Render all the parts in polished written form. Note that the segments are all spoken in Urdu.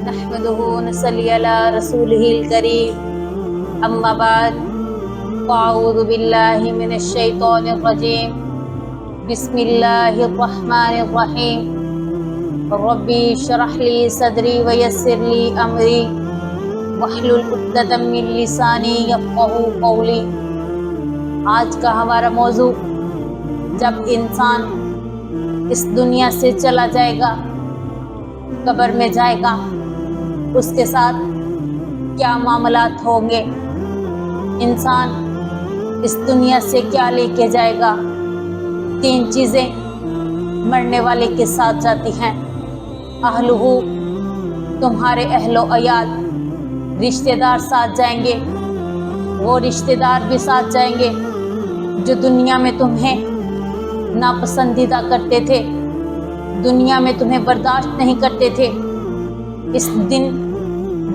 نحمده ونصلي على رسوله الكريم اما بعد فاعوذ بالله من الشيطان الرجيم بسم الله الرحمن الرحيم ربي اشرح لي صدري ويسر لي امري واحلل عقدة من لساني يفقهوا قولي۔ آج کا ہمارا موضوع جب انسان اس دنیا سے چلا جائے گا، قبر میں جائے گا، اس کے ساتھ کیا معاملات ہوں گے، انسان اس دنیا سے کیا لے کے جائے گا۔ تین چیزیں مرنے والے کے ساتھ جاتی ہیں۔ اہلہ، تمہارے اہل و عیال، رشتہ دار ساتھ جائیں گے، وہ رشتہ دار بھی ساتھ جائیں گے جو دنیا میں تمہیں ناپسندیدہ کرتے تھے، دنیا میں تمہیں برداشت نہیں کرتے تھے۔ اس دن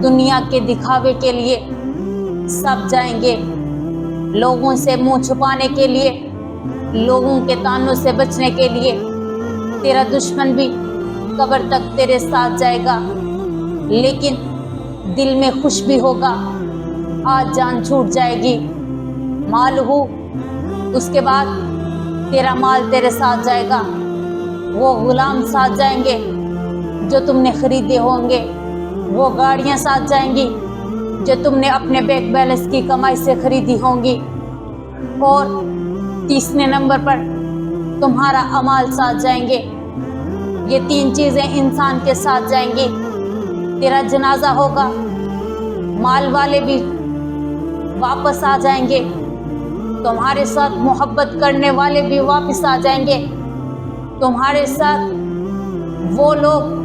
دنیا کے دکھاوے کے لیے سب جائیں گے، لوگوں سے منہ چھپانے کے لیے، لوگوں کے طعنوں سے بچنے کے لیے۔ تیرا دشمن بھی قبر تک تیرے ساتھ جائے گا، لیکن دل میں خوش بھی ہوگا۔ آج جان چھوٹ جائے گی۔ مال ہو، اس کے بعد تیرا مال تیرے ساتھ جائے گا، وہ غلام ساتھ جائیں گے جو تم نے خریدے ہوں گے، وہ گاڑیاں ساتھ جائیں گی جو تم نے اپنے بینک بیلنس کی کمائی سے خریدی ہوں گی، اور تیسرے نمبر پر تمہارا اعمال ساتھ جائیں گے۔ یہ تین چیزیں انسان کے ساتھ جائیں گی۔ تیرا جنازہ ہوگا، مال والے بھی واپس آ جائیں گے، تمہارے ساتھ محبت کرنے والے بھی واپس آ جائیں گے، تمہارے ساتھ وہ لوگ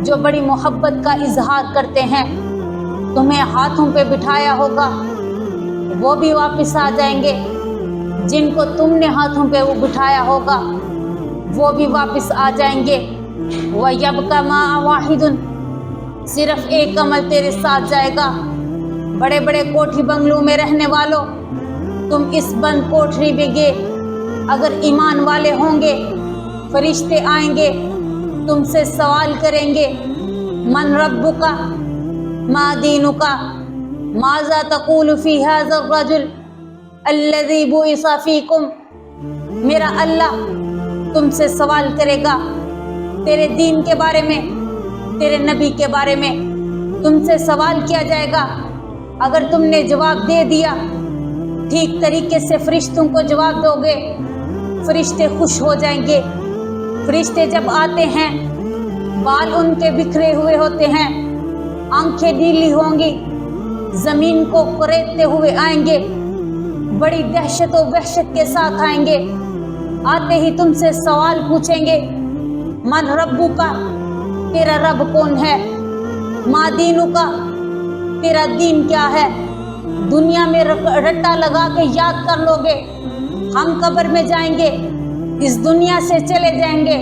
جو بڑی محبت کا اظہار کرتے ہیں، تمہیں ہاتھوں پہ بٹھایا ہوگا، وہ بھی واپس آ جائیں گے۔ جن کو تم نے ہاتھوں پہ وہ بٹھایا ہوگا وہ بھی واپس آ جائیں گے۔ وَيَبْقَى مَا وَاحِدٌ، صرف ایک عمل تیرے ساتھ جائے گا۔ بڑے بڑے کوٹھی بنگلوں میں رہنے والوں، تم اس بند کوٹری میں گے، اگر ایمان والے ہوں گے، فرشتے آئیں گے، تم سے سوال کریں گے، من ربک، ما دینک، ماذا تقول فی ھذا الرجل الذی بعث فیکم۔ میرا اللہ تم سے سوال کرے گا تیرے دین کے بارے میں، تیرے نبی کے بارے میں تم سے سوال کیا جائے گا۔ اگر تم نے جواب دے دیا، ٹھیک طریقے سے فرشتوں کو جواب دو گے، فرشتے خوش ہو جائیں گے۔ فرشتے جب آتے ہیں، بال ان کے بکھرے ہوئے ہوتے ہیں، آنکھیں نیلی ہوں گی، زمین کو کریدتے ہوئے آئیں گے، بڑی دہشت و وحشت کے ساتھ آئیں گے۔ آتے ہی تم سے سوال پوچھیں گے، من ربک، تیرا رب کون ہے، ما دینک، تیرا دین کیا ہے۔ دنیا میں رٹا لگا کے یاد کر لو گے، ہم قبر میں جائیں گے، اس دنیا سے چلے جائیں گے،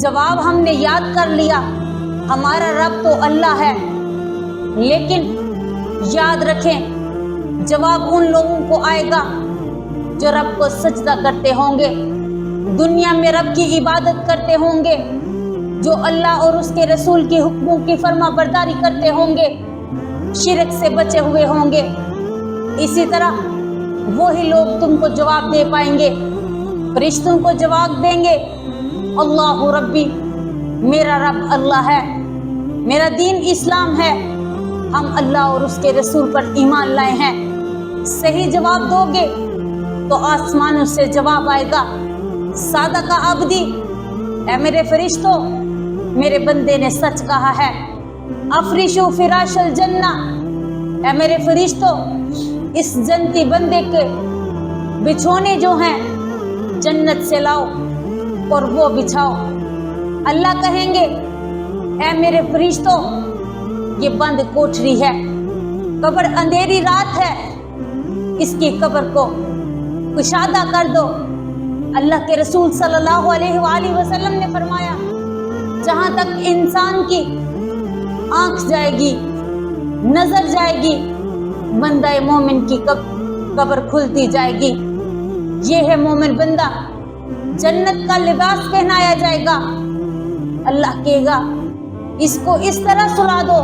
جواب ہم نے یاد کر لیا، ہمارا رب تو اللہ ہے۔ لیکن یاد رکھیں، جواب ان لوگوں کو آئے گا جو رب کو سجدہ کرتے ہوں گے، دنیا میں رب کی عبادت کرتے ہوں گے، جو اللہ اور اس کے رسول کے حکموں کی فرما برداری کرتے ہوں گے، شرک سے بچے ہوئے ہوں گے۔ اسی طرح وہی لوگ تم کو جواب دے پائیں گے، فرشتوں کو جواب دیں گے، اللہ ربی، میرا رب اللہ ہے، میرا دین اسلام ہے، ہم اللہ اور اس کے رسول پر ایمان لائے ہیں۔ صحیح جواب دو گے تو آسمانوں سے جواب آئے گا، صادق عبدی، اے میرے فرشتوں، میرے بندے نے سچ کہا ہے۔ افرشوا فراش الجنہ، اے میرے فرشتوں، اس جنتی بندے کے بچھونے جو ہیں جنت سے لاؤ اور وہ بچھاؤ۔ اللہ کہیں گے، اے میرے فرشتوں، یہ بند کوٹری ہے، قبر اندھیری رات ہے، اس کی قبر کو کشادہ کر دو۔ اللہ کے رسول صلی اللہ علیہ وآلہ وسلم نے فرمایا، جہاں تک انسان کی آنکھ جائے گی، نظر جائے گی، بندہ مومن کی قبر کھلتی جائے گی۔ یہ ہے مومن بندہ، جنت کا لباس پہنایا جائے گا۔ اللہ کہے گا، اس کو اس طرح سلا دو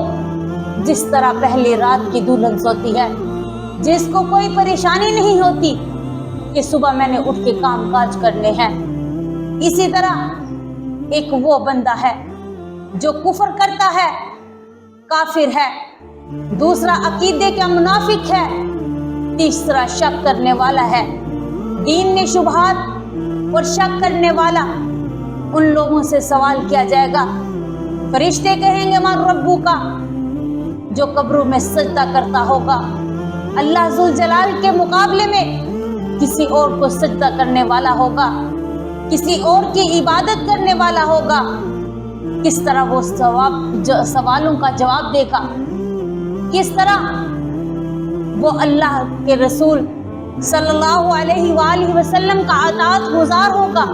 جس طرح پہلی رات کی دلہن سوتی ہے، جس کو کوئی پریشانی نہیں ہوتی کہ صبح میں نے اٹھ کے کام کاج کرنے ہیں۔ اسی طرح ایک وہ بندہ ہے جو کفر کرتا ہے، کافر ہے، دوسرا عقیدے کا منافق ہے، تیسرا شک کرنے والا ہے، دین میں شبہات اور شک کرنے والا۔ ان لوگوں سے سوال کیا جائے گا، فرشتے کہیں گے من ربو کا، جو قبروں میں سجدہ کرتا ہوگا اللہ ذوالجلال کے مقابلے میں کسی اور کو سجدہ کرنے والا ہوگا، کسی اور کی عبادت کرنے والا ہوگا، کس طرح وہ سوالوں کا جواب دے گا، کس طرح وہ اللہ کے رسول صلی اللہ علیہ وآلہ وسلم کا اطاعت گزار ہوگا۔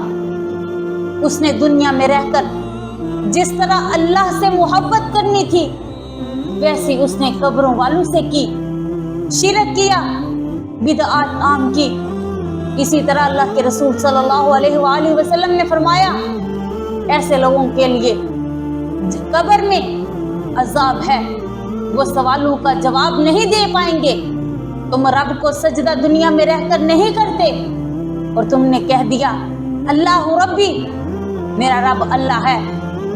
اس نے دنیا میں رہ کر جس طرح اللہ سے محبت کرنی تھی ویسی اس نے قبروں والوں سے کی، شرک کیا، بدعات عام کی۔ اسی طرح اللہ کے رسول صلی اللہ علیہ وآلہ وسلم نے فرمایا ایسے لوگوں کے لیے قبر میں عذاب ہے، وہ سوالوں کا جواب نہیں دے پائیں گے۔ تم رب کو سجدہ دنیا میں رہ کر نہیں کرتے اور تم نے کہہ دیا اللہ ربی، میرا رب اللہ ہے،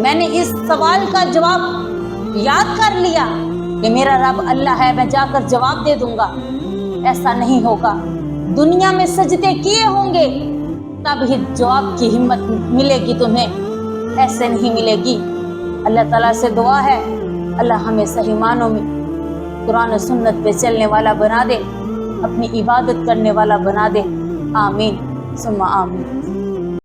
میں نے اس سوال کا جواب یاد کر لیا کہ میرا رب اللہ ہے، میں جا کر جواب دے دوں گا۔ ایسا نہیں ہوگا، دنیا میں سجدے کیے ہوں گے تب ہی جواب کی ہمت ملے گی تمہیں، ایسے نہیں ملے گی۔ اللہ تعالیٰ سے دعا ہے اللہ ہمیں صحیح معنوں میں قرآن و سنت پہ چلنے والا بنا دے، اپنی عبادت کرنے والا بنا دے، آمین ثم آمین۔